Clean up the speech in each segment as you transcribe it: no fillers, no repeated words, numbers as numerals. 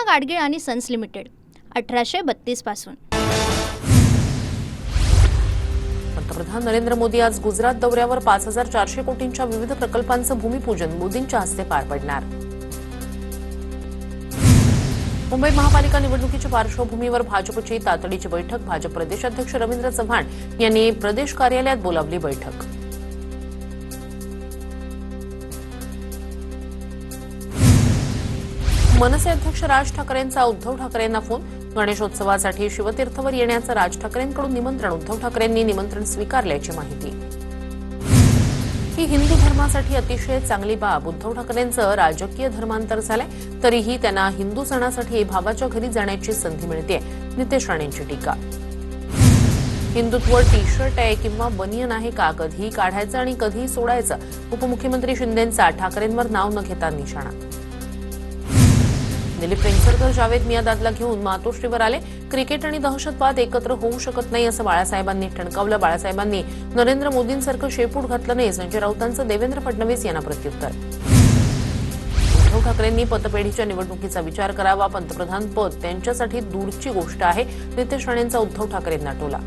गाडगीळ आणि sons limited 1832 पासून। पंतप्रधान नरेंद्र मोदी आज गुजरात दौऱ्यावर 5400 कोटींच्या विविध प्रकल्पांचं भूमिपूजन मोदींच्या हस्ते पार पडणार। मुंबई महापालिका निवडणुकीच्या पार्श्वभूमीवर भाजपची तातडीची बैठक। भाजप प्रदेशाध्यक्ष रवींद्र चव्हाण यांनी प्रदेश कार्यालयात बोलावली बैठक। मनसे अध्यक्ष राज ठाकरेंचा उद्धव ठाकरेंना फोन। गणेशोत्सवासाठी शिवतीर्थवर येण्याचं राज ठाकरेंकडून निमंत्रण। उद्धव ठाकरेंनी निमंत्रण स्वीकारल्याची माहिती। ही हिंदू धर्मासाठी अतिशय चांगली बाब। उद्धव ठाकरेंचं राजकीय धर्मांतर झालंय तरीही त्यांना हिंदू सणासाठी भावाच्या घरी जाण्याची संधी मिळते। नितेश राणेंची टीका। हिंदुत्व टी शर्ट आहे किंवा बनियन आहे का, कधीही काढायचं आणि कधीही सोडायचं। उपमुख्यमंत्री शिंदेंचा ठाकरेंवर नाव न घेता निशाणा। दिलीप वेंगसरकर जावेद मियादादला घेऊन मातोश्रीवर आले। क्रिकेट आणि दहशतवाद एकत्र होऊ शकत नाही असं बाळासाहेबांनी ठणकावलं। बाळासाहेबांनी नरेंद्र मोदींसारखं शेपूट घातलं नाही। संजय राऊतांचं देवेंद्र फडणवीस यांना प्रत्युत्तर। उद्धव ठाकरेंनी पतपेढीच्या निवडणुकीचा विचार करावा। पंतप्रधान पद त्यांच्यासाठी दूरची गोष्ट आहे। नितेश राणेंचा उद्धव ठाकरेंना टोला।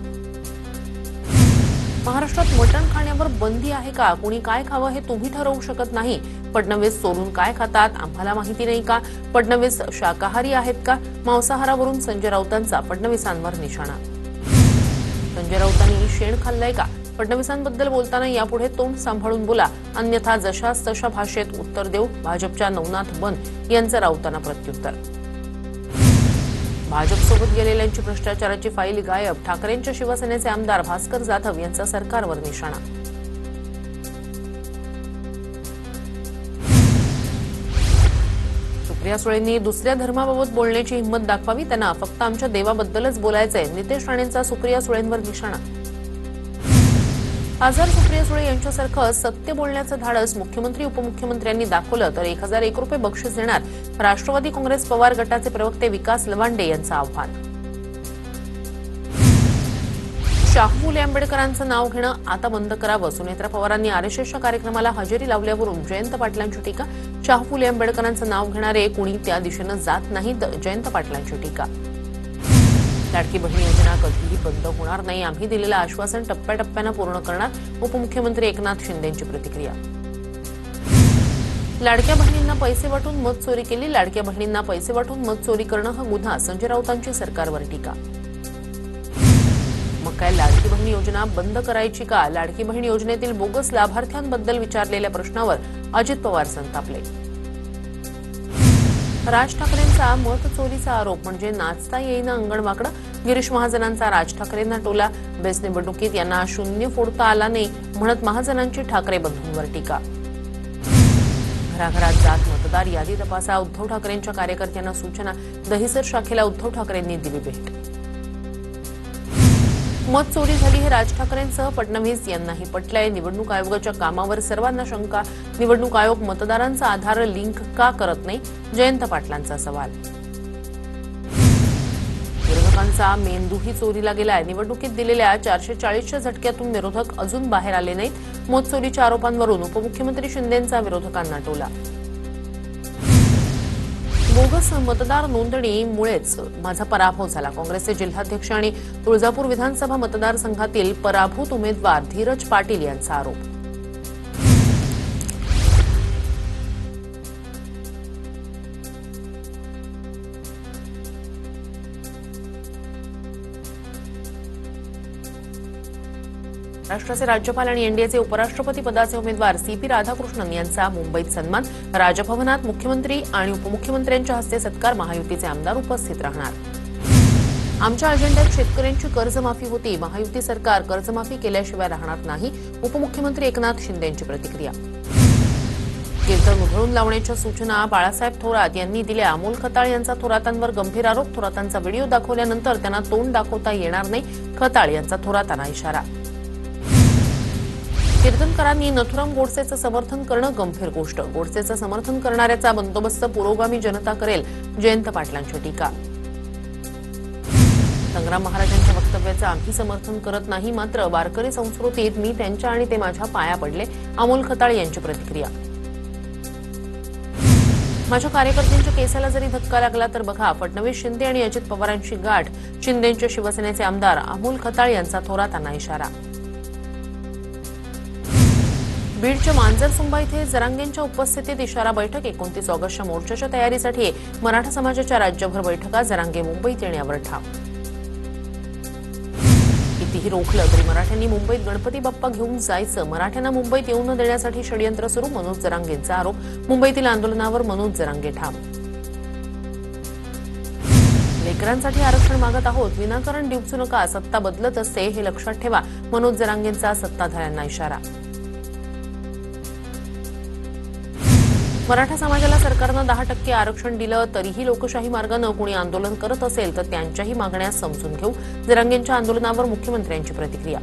महाराष्ट्रात मटण खाण्यावर बंदी आहे का, कुणी काय खावं हे तुम्ही ठरवू शकत नाही। फडणवीस सोलून काय खातात आम्हाला माहिती नाही का, फडणवीस शाकाहारी आहेत का। मांसाहारावरून संजय राऊतांचा फडणवीसांवर निशाणा। संजय राऊतांनी शेण खाल्लंय का, फडणवीसांबद्दल बोलताना यापुढे तोंड सांभाळून बोला, अन्यथा जशास तशा भाषेत उत्तर देऊ। भाजपच्या नवनाथ बन यांचं राऊतांना प्रत्युत्तर। भाजपसोबत गेलेल्यांची भ्रष्टाचाराची फाईल गायब। ठाकरेंच्या शिवसेनेचे आमदार भास्कर जाधव यांचा सरकारवर निशाणा। सुप्रिया सुळेंनी दुसऱ्या धर्माबाबत बोलण्याची हिंमत दाखवावी, त्यांना फक्त आमच्या देवाबद्दलच बोलायचंय। नितेश राणेंचा सुप्रिया सुळेंवर निशाणा। खासदार सुप्रिया सुळे यांच्यासारखं सत्य बोलण्याचं धाडस मुख्यमंत्री उपमुख्यमंत्र्यांनी दाखवलं तर 1001 रुपये बक्षीस देणार। राष्ट्रवादी काँग्रेस पवार गटाचे प्रवक्ते विकास लवांडे यांचं आव्हान। शाहू फुले आंबेडकरांचं नाव घेणं आता बंद करावं। सुनेत्रा पवारांनी आरएसएसच्या कार्यक्रमाला हजेरी लावल्यावरून जयंत पाटलांची टीका। शाहू फुले आंबेडकरांचं नाव घेणारे कुणी त्या दिशेनं जात नाहीत, जयंत पाटलांची टीका। लाडकी बहीण योजना कधीही बंद होणार नाही, आम्ही दिलेलं आश्वासन टप्प्याटप्प्यानं पूर्ण करणार। उपमुख्यमंत्री एकनाथ शिंदेंची प्रतिक्रिया। लाडक्या बहिणींना पैसे वाटून मत चोरी केली। लाडक्या बहिणींना पैसे वाटून मत चोरी करणं हा गुन्हा। संजय राऊतांची सरकारवर टीका। मग काय लाडकी बहीण योजना बंद करायची का? लाडकी बहीण योजनेतील बोगस लाभार्थ्यांबद्दल विचारलेल्या प्रश्नावर अजित पवार संतापले। राज ठाकरेंचा मत चोरीचा आरोप म्हणजे नाचता येईना अंगणवाकडं। गिरीश महाजनांचा राज ठाकरेंना टोला। बेस्ट निवडणुकीत यांना शून्य फोडता आला नाही म्हणत महाजनांची ठाकरे बंधूंवर टीका। घराघरात जात मतदार यादी तपासा, उद्धव ठाकरेंच्या कार्यकर्त्यांना सूचना। दहिसर शाखेला उद्धव ठाकरेंनी दिली भेट। मत चोरी झाली हे राज ठाकरेंसह फडणवीस यांनाही पटलंय। निवडणूक आयोगाच्या कामावर सर्वांना शंका। निवडणूक आयोग मतदारांचा आधार लिंक का करत नाही, जयंत पाटलांचा सवाल। विरोधकांचा मेंदूही चोरीला गेलाय। निवडणुकीत दिलेल्या 440च्या झटक्यातून विरोधक अजून बाहेर आले नाहीत। मत चोरीच्या आरोपांवरून उपमुख्यमंत्री शिंदेंचा विरोधकांना टोला। बोगस मतदार नोंदणीमुळेच माझा पराभव झाला। काँग्रेसचे जिल्हाध्यक्ष आणि तुळजापूर विधानसभा मतदारसंघातील पराभूत उमेदवार धीरज पाटील यांचा आरोप। महाराष्ट्राचे राज्यपाल आणि एनडीएचे उपराष्ट्रपती पदाचे उमेदवार सीपी राधाकृष्णन यांचा मुंबईत सन्मान। राजभवनात मुख्यमंत्री आणि उपमुख्यमंत्र्यांच्या हस्ते सत्कार। महायुतीचे आमदार उपस्थित राहणार। आमच्या अजेंड्यात शेतकऱ्यांची कर्जमाफी होती। महायुती सरकार कर्जमाफी केल्याशिवाय राहणार नाही। उपमुख्यमंत्री एकनाथ शिंदेंची प्रतिक्रिया। कीर्तन उधळून लावण्याच्या सूचना बाळासाहेब थोरात यांनी दिल्या। अमोल खताळ यांचा थोरातांवर गंभीर आरोप। थोरातांचा व्हिडिओ दाखवल्यानंतर त्यांना तोंड दाखवता येणार नाही, खताळ यांचा थोरातांना इशारा। कीर्तनकारांनी नथुराम गोडसेचं समर्थन करणं गंभीर गोष्ट। गोडसेचं समर्थन करणाऱ्याचा बंदोबस्त पुरोगामी जनता करेल, जयंत पाटलांची टीका। संग्राम महाराजांच्या वक्तव्याचं आम्ही समर्थन करत नाही, मात्र वारकरी संस्कृतीत मी त्यांच्या आणि ते माझ्या पाया पडले, अमोल खताळ यांची प्रतिक्रिया। माझ्या कार्यकर्त्यांच्या केसाला जरी धक्का लागला तर बघा, फडणवीस, शिंदे आणि अजित पवारांची गाठ. शिंदेंच्या शिवसेनेचे आमदार अमोल खताळ यांचा थोरातांना इशारा. बीडच्या मांजरसुंबा इथे जरांगेंच्या उपस्थितीत इशारा बैठक. 29 ऑगस्टच्या मोर्चाच्या तयारीसाठी मराठा समाजाच्या राज्यभर बैठका. जरांगे मुंबईत येण्यावर ठाम. कितीही रोखलं तरी मराठ्यांनी मुंबईत गणपती बाप्पा घेऊन जायचं. मराठ्यांना मुंबईत येऊ न देण्यासाठी षडयंत्र सुरू. मनोज जरांगेंचा आरोप. मुंबईतील आंदोलनावर मनोज जरांगे ठाम. लेकरांसाठी आरक्षण मागत आहोत. विनाकारण डिवचू नका. सत्ता बदलत असते हे लक्षात ठेवा. मनोज जरांगेंचा सत्ताधाऱ्यांना इशारा. मराठा समाजाला सरकारनं 10% आरक्षण दिलं तरीही लोकशाही मार्गानं कोणी आंदोलन करत असेल तर त्यांच्याही मागण्या समजून घेऊ. जरांगेंच्या आंदोलनावर मुख्यमंत्र्यांची प्रतिक्रिया.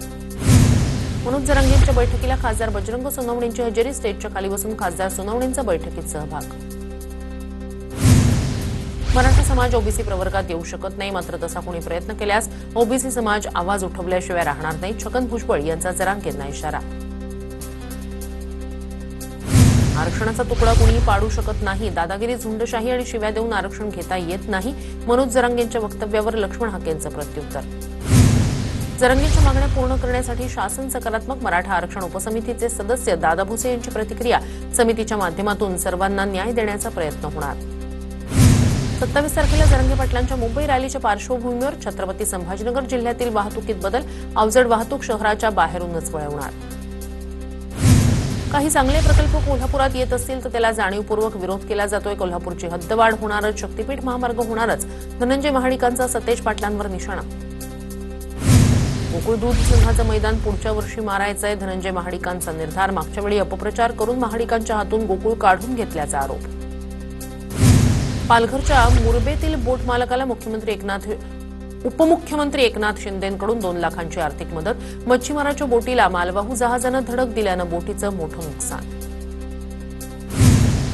मनोज जरांगेंच्या बैठकीला खासदार बजरंग सोनवणेंची हजेरी. स्टेजच्या खाली बसून खासदार सोनवणेंचा बैठकीत सहभाग. मराठा समाज ओबीसी प्रवर्गात येऊ शकत नाही, मात्र तसा कोणी प्रयत्न केल्यास ओबीसी समाज आवाज उठवल्याशिवाय राहणार नाही. छगन भुजबळ यांचा जरांगेंना इशारा. आरक्षणाचा तुकडा कोणीही पाडू शकत नाही. दादागिरी, झुंडशाही आणि शिव्या देऊन आरक्षण घेता येत नाही. मनोज जरांगेंच्या वक्तव्यावर लक्ष्मण हाकेंचं प्रत्युत्तर. जरांगेंच्या मागण्या पूर्ण करण्यासाठी शासन सकारात्मक. मराठा आरक्षण उपसमितीचे सदस्य दादा भुसे यांची प्रतिक्रिया. समितीच्या माध्यमातून सर्वांना न्याय देण्याचा प्रयत्न होणार. 27 तारखेला जरांगे पाटलांच्या मुंबई रॅलीच्या पार्श्वभूमीवर छत्रपती संभाजीनगर जिल्ह्यातील वाहतुकीत बदल. अवजड वाहतूक शहराच्या बाहेरूनच वळवणार. काही चांगले प्रकल्प कोल्हापुरात येत असतील तर त्याला जाणीवपूर्वक विरोध केला जातोय. कोल्हापूरची हद्दवाढ होणारच. शक्तीपीठ महामार्ग होणारच. धनंजय महाडिकांचा सतेज पाटलांवर निशाणा. गोकुळ दूध संघाचं मैदान पुढच्या वर्षी मारायचंय. धनंजय महाडिकांचा निर्धार. मागच्या वेळी अपप्रचार करून महाडिकांच्या हातून गोकुळ काढून घेतल्याचा आरोप. पालघरच्या मुरबेतील बोट मालकाला उपमुख्यमंत्री एकनाथ शिंदेंकडून 2 लाखांची आर्थिक मदत. मच्छीमाराच्या बोटीला मालवाहू जहाजानं धडक दिल्यानं बोटीचं मोठं नुकसान.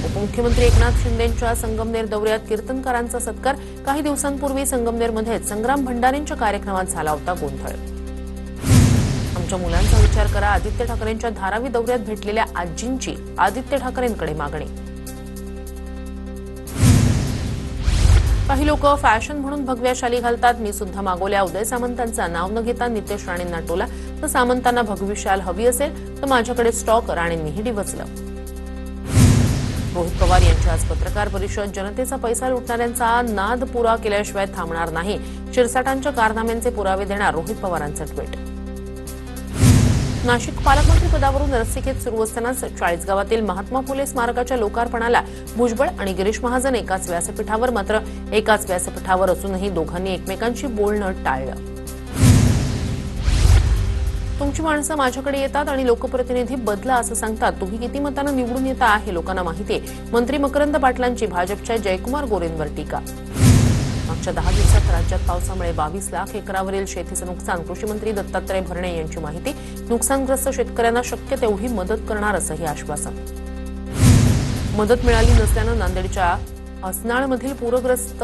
उपमुख्यमंत्री एकनाथ शिंदेंच्या संगमनेर दौऱ्यात कीर्तनकारांचा सत्कार. काही दिवसांपूर्वी संगमनेरमध्येच संग्राम भंडारेंच्या कार्यक्रमात झाला होता गोंधळ. आमच्या मुलांचा विचार करा. आदित्य ठाकरेंच्या धारावी दौऱ्यात भेटलेल्या आजींची आदित्य ठाकरेंकडे मागणी. काही लोक फॅशन म्हणून भगव्या शाली घालतात. मी सुद्धा मागवल्या. उदय सामंतांचा नाव न घेता नितेश राणेंना टोला. तर सामंतांना भगवी शाल हवी असेल तर माझ्याकडे स्टॉक. राणेंनीही डिवचलं. रोहित पवार यांची आज पत्रकार परिषद. जनतेचा पैसा लुटणाऱ्यांचा नाद पुरा केल्याशिवाय थांबणार नाही. शिरसाटांच्या कारनाम्यांचे पुरावे देणार. रोहित पवारांचं ट्विट. नाशिक पालकमंत्री पदावरून रस्सीखेच सुरू असतानाच चाळीसगावातील महात्मा फुले स्मारकाच्या लोकार्पणाला भुजबळ आणि गिरीश महाजन एकाच व्यासपीठावर. मात्र एकाच व्यासपीठावर असूनही दोघांनी एकमेकांशी बोलणं टाळलं. तुमची माणसं माझ्याकडे येतात आणि लोकप्रतिनिधी बदला असं सांगतात. तुम्ही किती मतानं निवडून येता हे लोकांना माहिती आहे. मंत्री मकरंद पाटलांची भाजपच्या जयकुमार गोरेंवर टीका. मागच्या 10 दिवसात राज्यात पावसामुळे 22 लाख एकरावरील शेतीचं नुकसान. कृषी मंत्री दत्तात्रय भरणे यांची माहिती. नुकसानग्रस्त शेतकऱ्यांना शक्य तेवढी मदत करणार असंही आश्वासन. मदत मिळाली नसल्यानं नांदेडच्या असनाळमधील पूरग्रस्त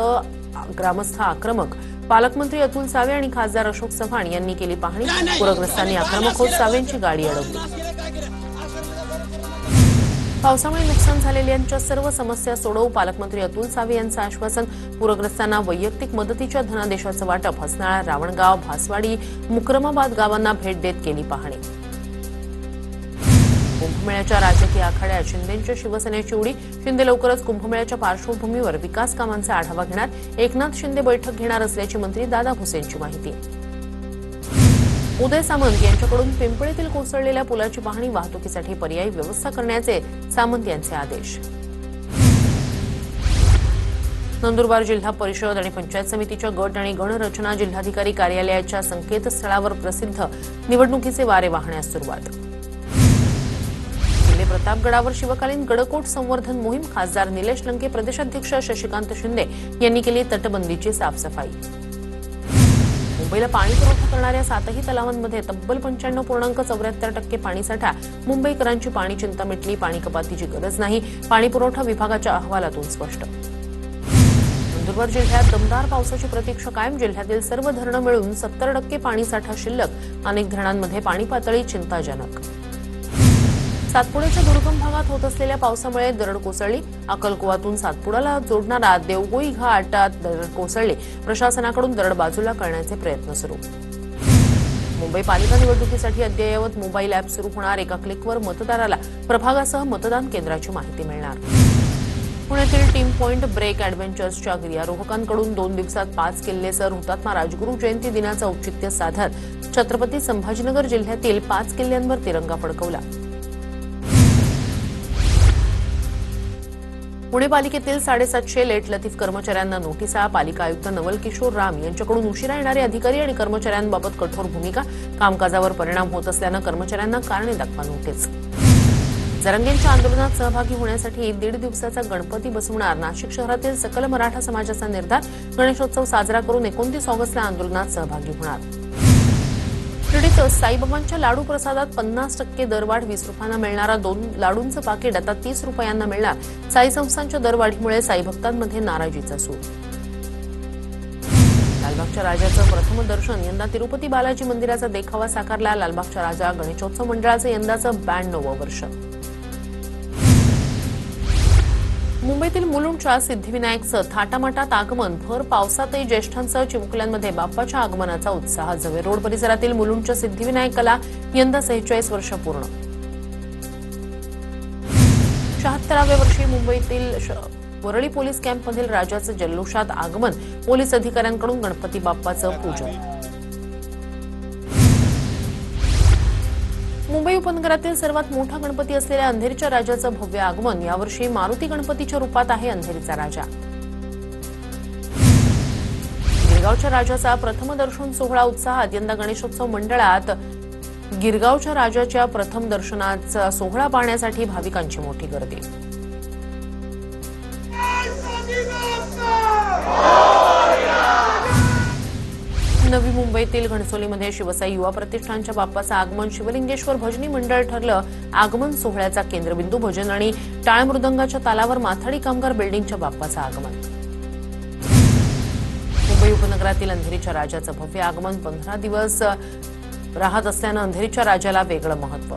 ग्रामस्थ आक्रमक. पालकमंत्री अतुल सावे आणि खासदार अशोक चव्हाण यांनी केली पाहणी. पूरग्रस्तांनी आक्रमक होत सावेंची गाडी अडवली. पावसामुळे नुकसान झालेल्यांच्या सर्व समस्या सोडवू. पालकमंत्री अतुल सावे यांचं आश्वासन. पूरग्रस्तांना वैयक्तिक मदतीच्या धनादेशाचं वाटप. हसनाळा, रावणगाव, भासवाडी, मुक्रमाबाद गावांना भेट देत केली पाहणी. कुंभमेळ्याच्या राजकीय आखाड्यात शिंदेंच्या शिवसेनेची उडी. शिंदे लवकरच कुंभमेळ्याच्या पार्श्वभूमीवर विकास कामांचा आढावा घेणार. एकनाथ शिंदे बैठक घेणार असल्याची मंत्री दादा भुसेंची माहिती. उदय सामंत यांच्याकडून पिंपळीतील कोसळलेल्या पुलाची पाहणी. वाहतुकीसाठी पर्यायी व्यवस्था करण्याचे सामंत यांचे आदेश. नंदुरबार जिल्हा परिषद आणि पंचायत समितीच्या गट आणि गणरचना. जिल्हाधिकारी कार्यालयाच्या संकेतस्थळावर प्रसिद्ध निवडणुकीचे वारे वाहण्यास सुरुवात. किल्ले प्रतापगडावर शिवकालीन गडकोट संवर्धन मोहीम. खासदार निलेश लंके, प्रदेशाध्यक्ष शशिकांत शिंदे यांनी केली तटबंदीची साफसफाई. मुंबईला पाणी पुरवठा करणाऱ्या 7ही तलावांमध्ये तब्बल 95.74% पाणीसाठा. मुंबईकरांची पाणी चिंता मिटली. पाणी कपातीची गरज नाही. पाणी पुरवठा विभागाच्या अहवालातून स्पष्ट. नंदुरबार जिल्ह्यात दमदार पावसाची प्रतीक्षा कायम. जिल्ह्यातील सर्व धरणं मिळून 70% पाणीसाठा शिल्लक. अनेक धरणांमध्ये पाणी पातळी चिंताजनक. सातपुड्याच्या दुर्गम भागात होत असलेल्या पावसामुळे दरड कोसळली. अक्कलकुवातून सातपुडाला जोडणारा देवगोई घाटात दरड कोसळली. प्रशासनाकडून दरड बाजूला करण्याचे प्रयत्न सुरू. मुंबई पालिका निवडणुकीसाठी अद्ययावत मोबाईल ॲप सुरू होणार. एका क्लिकवर मतदाराला प्रभागासह मतदान केंद्राची माहिती मिळणार. पुण्यातील टीम पॉइंट ब्रेक ॲडव्हेंचर्सच्या गिर्यारोहकांकडून 2 दिवसात 5 किल्ले सर हुतात्मा राजगुरू जयंती दिनाचं औचित्य साधत छत्रपती संभाजीनगर जिल्ह्यातील 5 किल्ल्यांवर तिरंगा फडकवला. पुणे पालिकेतील 750 लेट लतीफ कर्मचाऱ्यांना नोटिसा. पालिका आयुक्त नवल किशोर राम यांच्याकडून उशिरा येणारे अधिकारी आणि कर्मचाऱ्यांबाबत कठोर भूमिका. कामकाजावर परिणाम होत असल्यानं कर्मचाऱ्यांना कारणे दाखवा नोटीस. जरंगेंच्या आंदोलनात सहभागी होण्यासाठी 1.5 दिवसाचा गणपती बसवणार. नाशिक शहरातील सकल मराठा समाजाचा निर्धार. गणेशोत्सव साजरा करून 29 ऑगस्टला आंदोलनात सहभागी होणार. शिर्डीत साईबाबांच्या लाडू प्रसादात 50% दरवाढ. 20 रुपयांना मिळणारा 2 लाडूंचं पाकिट आता 30 रुपयांना मिळणार. साई संस्थांच्या दरवाढीमुळे साई भक्तांमध्ये नाराजीचा सूर. लालबागच्या राजाचं प्रथम दर्शन. यंदा तिरुपती बालाजी मंदिराचा देखावा साकारला. लालबागच्या राजा गणेशोत्सव मंडळाचं यंदाचं 92वं वर्ष. मुंबईतील मुलुंडच्या सिद्धिविनायकचं थाटामाटात आगमन. भर पावसातही ज्येष्ठांसह चिमुकल्यांमध्ये बाप्पाच्या आगमनाचा उत्साह. झवेर रोड परिसरातील मुलुंडच्या सिद्धिविनायकाला यंदा 46 वर्ष पूर्ण. 76व्या वर्षी मुंबईतील वरळी पोलीस कॅम्पमधील राजाचं जल्लोषात आगमन. पोलीस अधिकाऱ्यांकडून गणपती बाप्पाचं पूजन. मुंबई उपनगरातील सर्वात मोठा गणपती असलेल्या अंधेरीच्या राजाचं भव्य आगमन. यावर्षी मारुती गणपतीच्या रूपात आहे अंधेरीचा राजा. गिरगावच्या राजाचा प्रथम दर्शन सोहळा उत्साहात. यंदा गणेशोत्सव मंडळात गिरगावच्या राजाच्या प्रथम दर्शनाचा सोहळा पाहण्यासाठी भाविकांची मोठी गर्दी. नवी मुंबईतील घणसोलीमध्ये शिवसाई युवा प्रतिष्ठानच्या बाप्पाचं आगमन. शिवलिंगेश्वर भजनी मंडळ ठरलं आगमन सोहळ्याचा केंद्रबिंदू. भजन आणि टाळ मृदंगाच्या तालावर माथाडी कामगार बिल्डिंगच्या बाप्पाचं आगमन. मुंबई उपनगरातील अंधेरीच्या राजाचं भव्य आगमन. 15 दिवस राहत असल्यानं अंधेरीच्या राजाला वेगळं महत्व.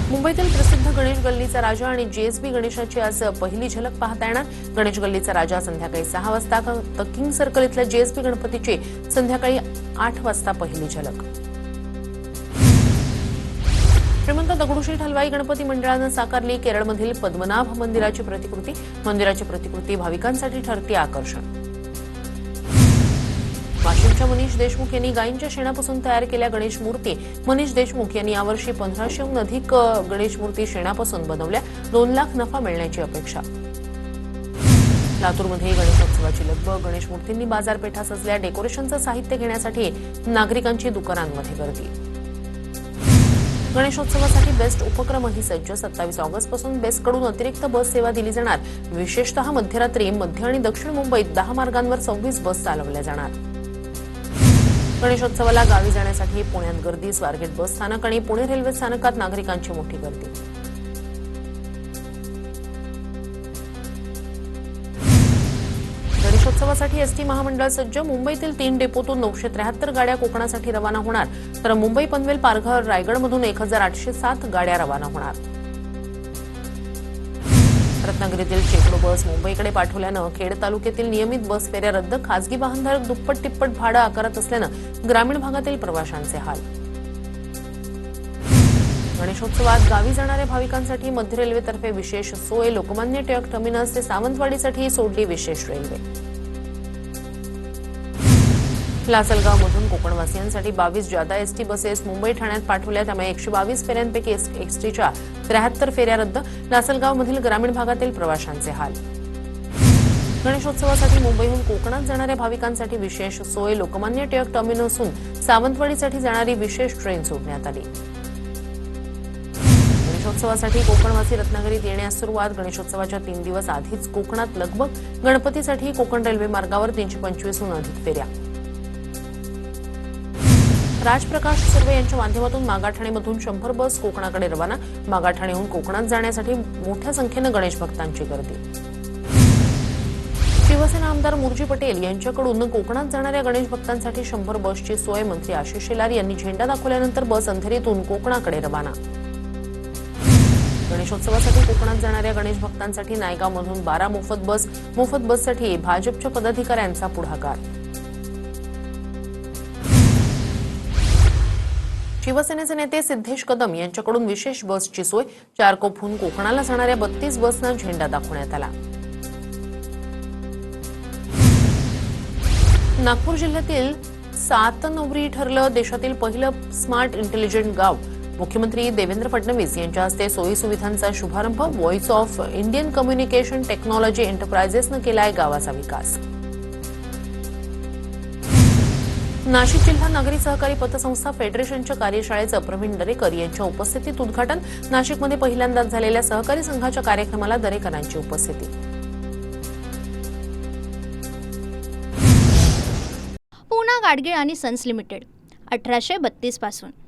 मुंबईतील प्रसिद्ध गणेश गल्लीचा राजा आणि जीएसबी गणेशाची आज पहिली झलक पाहता येणार. गणेश गल्लीचा राजा संध्याकाळी 6 वाजता तर किंग सर्कल इथल्या जीएसबी गणपतीची संध्याकाळी 8 वाजता पहिली झलक. श्रीमंत दगडूशेठ हलवाई गणपती मंडळानं साकारली केरळमधील पद्मनाभ मंदिराची प्रतिकृती. मंदिराची प्रतिकृती भाविकांसाठी ठरते आकर्षण. वाशिमच्या मनीष देशमुख यांनी गायींच्या शेणापासून तयार केल्या गणेश मूर्ती. मनीष देशमुख यांनी यावर्षी 1500हून अधिक गणेश मूर्ती शेणापासून बनवल्या. 2 लाख नफा मिळण्याची अपेक्षा. लातूरमध्ये गणेशोत्सवाची लगबग. गणेश मूर्तींनी बाजारपेठा सजल्या. डेकोरेशनचं साहित्य घेण्यासाठी नागरिकांची दुकानांमध्ये गर्दी. गणेशोत्सवासाठी बेस्ट उपक्रमही सज्ज. 27 ऑगस्टपासून बेस्टकडून अतिरिक्त बस सेवा दिली जाणार. विशेषतः मध्यरात्री मध्य आणि दक्षिण मुंबईत 10 मार्गांवर 26 बस चालवल्या जाणार. गणेशोत्सवाला गावी जाण्यासाठी पुण्यात गर्दी. स्वारगेट बस स्थानक आणि पुणे रेल्वे स्थानकात नागरिकांची मोठी गर्दी. गणेशोत्सवासाठी एसटी महामंडळ सज्ज. मुंबईतील 3 डेपोतून 973 गाड्या कोकणासाठी रवाना होणार. तर मुंबई पनवेल पालघर रायगडमधून 1807 गाड्या रवाना होणार. रत्नागिरीतील शेकडो बस मुंबईकडे पाठवल्यानं खेड तालुक्यातील नियमित बस फेऱ्या रद्द. खासगी वाहनधारक दुप्पट तिप्पट भाडं आकारत असल्यानं ग्रामीण भागातील प्रवाशांचे हाल. गणेशोत्सवात गावी जाणाऱ्या भाविकांसाठी मध्य रेल्वेतर्फे विशेष सोय. लोकमान्य टिळक टर्मिनस ते सावंतवाडीसाठी सोडली विशेष रेल्वे. लासलगावमधून कोकणवासियांसाठी 22 जादा एसटी बसेस मुंबई ठाण्यात पाठवल्या. त्यामुळे 122 फेऱ्यांपैकी एसटीच्या 73 फेऱ्या रद्द. लासलगावमधील ग्रामीण भागातील प्रवाशांचे हाल. गणेशोत्सवासाठी मुंबईहून कोकणात जाणाऱ्या भाविकांसाठी विशेष सोय. लोकमान्य टिळक टर्मिनसहून सावंतवाडीसाठी जाणारी विशेष ट्रेन सोडण्यात आली. गणेशोत्सवासाठी कोकणवासी रत्नागिरीत येण्यास सुरुवात. गणेशोत्सवाच्या 3 दिवस आधीच कोकणात लगबग. गणपतीसाठी कोकण रेल्वे मार्गावर 325हून अधिक फेऱ्या. राजप्रकाश सर्वे यांच्या माध्यमातून मागाठाणेमधून 100 बस कोकणाकडे रवाना. मागाठाणेहून कोकणात जाण्यासाठी मोठ्या संख्येनं गणेश भक्तांची गर्दी. शिवसेना आमदार मुरजी पटेल यांच्याकडून कोकणात जाणाऱ्या गणेश भक्तांसाठी 100 बसची सोय मंत्री आशिष शेलार यांनी झेंडा दाखवल्यानंतर बस अंधेरीतून कोकणाकडे रवाना. गणेशोत्सवासाठी कोकणात जाणाऱ्या गणेश भक्तांसाठी नायगावमधून 12 मोफत बससाठी भाजपच्या पदाधिकाऱ्यांचा पुढाकार. शिवसेनेचे नेते सिद्धेश कदम यांच्याकडून विशेष बसची सोय. चारकोपहून कोकणाला जाणाऱ्या 32 बसना झेंडा दाखवण्यात आला. नागपूर जिल्ह्यातील सातनवरी ठरलं देशातील पहिलं स्मार्ट इंटेलिजंट गाव. मुख्यमंत्री देवेंद्र फडणवीस यांच्या हस्ते सोयी सुविधांचा शुभारंभ. Voice of Indian communication technology एंटरप्राइजेसनं केलाय गावाचा विकास. नाशिक जिल्हा नागरी सहकारी पतसंस्था फेडरेशनच्या कार्यशाळेचं प्रवीण दरेकर यांच्या उपस्थितीत उद्घाटन. नाशिकमध्ये पहिल्यांदाच झालेल्या सहकारी संघाच्या कार्यक्रमाला दरेकरांची उपस्थिती. पूना गाडगीळ आणि सन्स लिमिटेड 1832 पासून